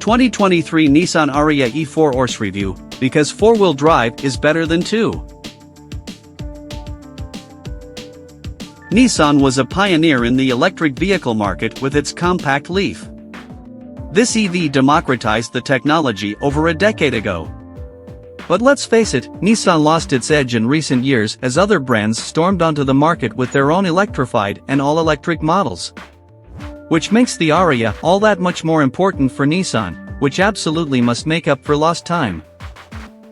2023 Nissan Ariya E4 Horse Review, because 4-wheel drive is better than 2. Nissan was a pioneer in the electric vehicle market with its compact Leaf. This EV democratized the technology over a decade ago. But let's face it, Nissan lost its edge in recent years as other brands stormed onto the market with their own electrified and all-electric models. Which makes the Ariya all that much more important for Nissan, which absolutely must make up for lost time.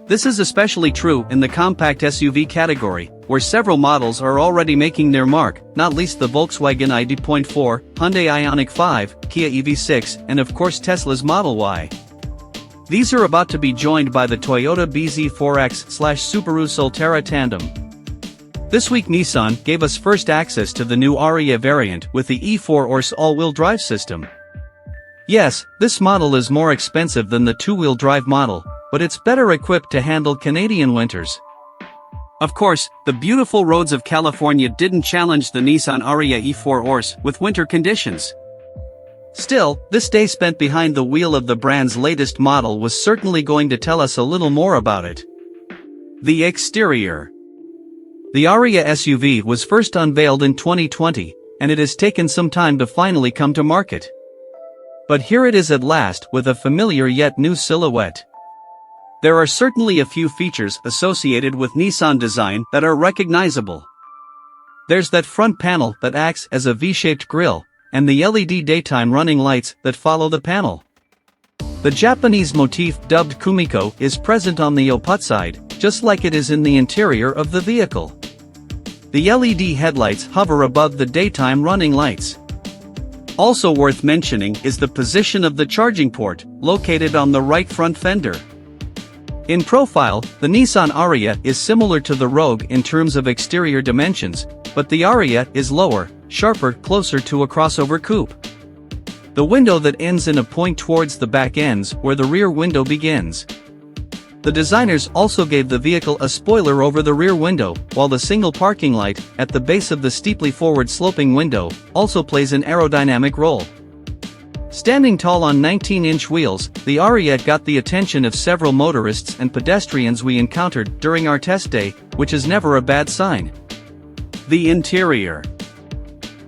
This is especially true in the compact SUV category, where several models are already making their mark, not least the Volkswagen ID.4, Hyundai Ioniq 5, Kia EV6, and of course Tesla's Model Y. These are about to be joined by the Toyota BZ4X/Subaru Solterra tandem. This week Nissan gave us first access to the new Ariya variant with the E4 Horse all-wheel drive system. Yes, this model is more expensive than the two-wheel drive model, but it's better equipped to handle Canadian winters. Of course, the beautiful roads of California didn't challenge the Nissan Ariya E4 Horse with winter conditions. Still, this day spent behind the wheel of the brand's latest model was certainly going to tell us a little more about it. The exterior. The Ariya SUV was first unveiled in 2020, and it has taken some time to finally come to market. But here it is at last with a familiar yet new silhouette. There are certainly a few features associated with Nissan design that are recognizable. There's that front panel that acts as a V-shaped grille, and the LED daytime running lights that follow the panel. The Japanese motif dubbed Kumiko is present on the opposite side, just like it is in the interior of the vehicle. The LED headlights hover above the daytime running lights. Also worth mentioning is the position of the charging port, located on the right front fender. In profile, the Nissan Ariya is similar to the Rogue in terms of exterior dimensions, but the Ariya is lower, sharper, closer to a crossover coupe. The window that ends in a point towards the back ends where the rear window begins. The designers also gave the vehicle a spoiler over the rear window, while the single parking light, at the base of the steeply forward-sloping window, also plays an aerodynamic role. Standing tall on 19-inch wheels, the Ariya got the attention of several motorists and pedestrians we encountered during our test day, which is never a bad sign. The interior.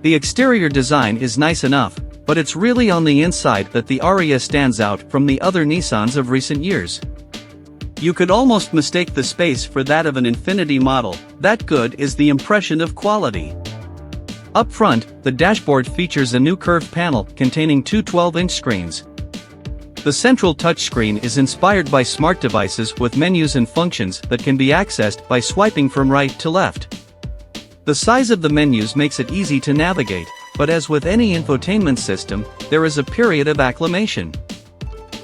The exterior design is nice enough, but it's really on the inside that the Ariya stands out from the other Nissans of recent years. You could almost mistake the space for that of an Infiniti model, that good is the impression of quality. Up front, the dashboard features a new curved panel containing two 12-inch screens. The central touchscreen is inspired by smart devices with menus and functions that can be accessed by swiping from right to left. The size of the menus makes it easy to navigate, but as with any infotainment system, there is a period of acclimation.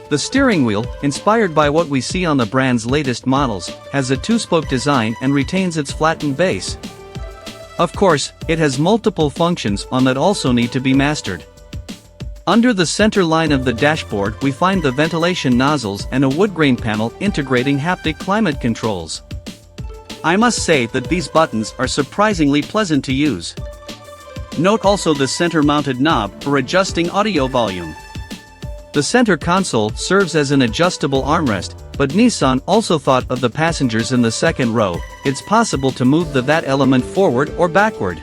The steering wheel, inspired by what we see on the brand's latest models, has a two-spoke design and retains its flattened base. Of course, it has multiple functions on that also need to be mastered. Under the center line of the dashboard we find the ventilation nozzles and a wood grain panel integrating haptic climate controls. I must say that these buttons are surprisingly pleasant to use. Note also the center-mounted knob for adjusting audio volume. The center console serves as an adjustable armrest, but Nissan also thought of the passengers in the second row. It's possible to move that element forward or backward.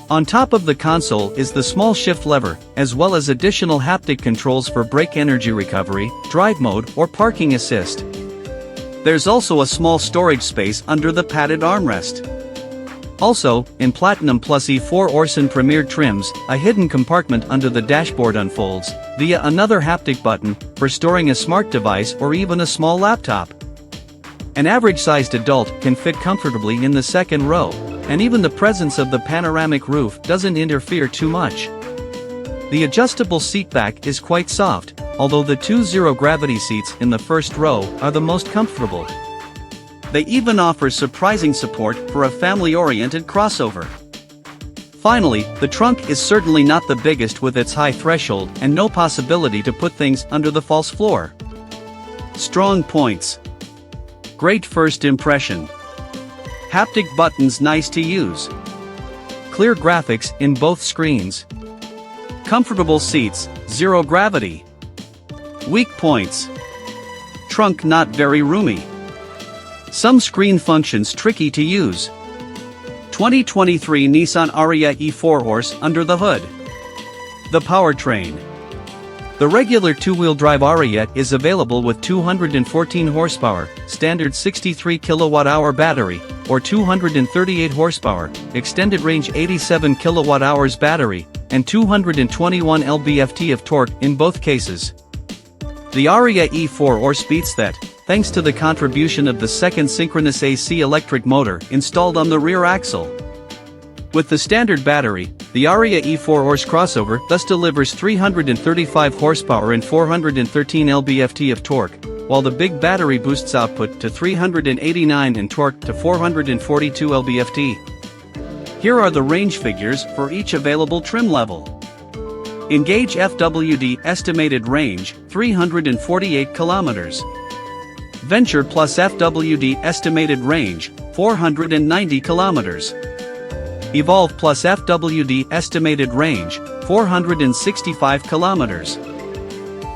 On top of the console is the small shift lever, as well as additional haptic controls for brake energy recovery, drive mode, or parking assist. There's also a small storage space under the padded armrest. Also, in Platinum Plus E4 Orson Premier trims, a hidden compartment under the dashboard unfolds, via another haptic button, for storing a smart device or even a small laptop. An average-sized adult can fit comfortably in the second row, and even the presence of the panoramic roof doesn't interfere too much. The adjustable seat back is quite soft, although the two zero-gravity seats in the first row are the most comfortable. They even offer surprising support for a family-oriented crossover. Finally, the trunk is certainly not the biggest with its high threshold and no possibility to put things under the false floor. Strong points. Great first impression. Haptic buttons nice to use. Clear graphics in both screens. Comfortable seats, zero gravity. Weak points. Trunk not very roomy. Some screen functions tricky to use. 2023 Nissan Ariya E4 horse under the hood. The powertrain. The regular two-wheel drive Ariya is available with 214 horsepower, standard 63 kWh battery, or 238 horsepower, extended range 87 kWh battery, and 221 lb-ft of torque in both cases. The Ariya E4 horse beats that, thanks to the contribution of the second synchronous AC electric motor installed on the rear axle. With the standard battery, the Ariya E4 horse crossover thus delivers 335 horsepower and 413 lb-ft of torque, while the big battery boosts output to 389 and torque to 442 lb-ft. Here are the range figures for each available trim level. Engage FWD estimated range, 348 kilometers. Venture plus FWD estimated range, 490 kilometers. Evolve plus FWD estimated range, 465 kilometers.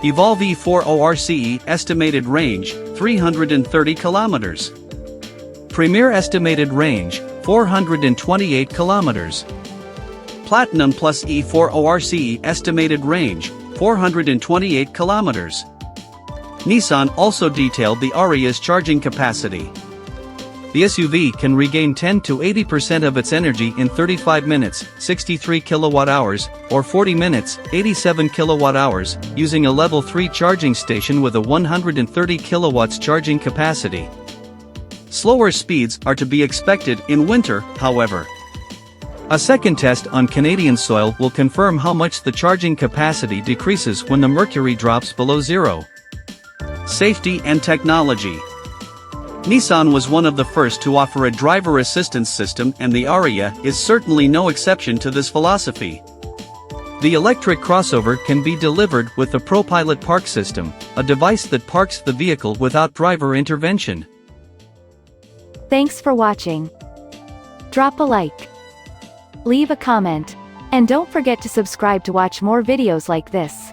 Evolve E4 ORCE estimated range, 330 kilometers. Premier estimated range, 428 kilometers. Platinum plus E4 ORCE estimated range, 428 kilometers. Nissan also detailed the Ariya's charging capacity. The SUV can regain 10 to 80% of its energy in 35 minutes, 63 kWh, or 40 minutes, 87 kWh, using a level 3 charging station with a 130 kW charging capacity. Slower speeds are to be expected in winter, however. A second test on Canadian soil will confirm how much the charging capacity decreases when the mercury drops below zero. Safety and technology. Nissan was one of the first to offer a driver assistance system, and the Ariya is certainly no exception to this philosophy. The electric crossover can be delivered with the ProPilot Park system, a device that parks the vehicle without driver intervention. Thanks for watching. Drop a like. Leave a comment. And don't forget to subscribe to watch more videos like this.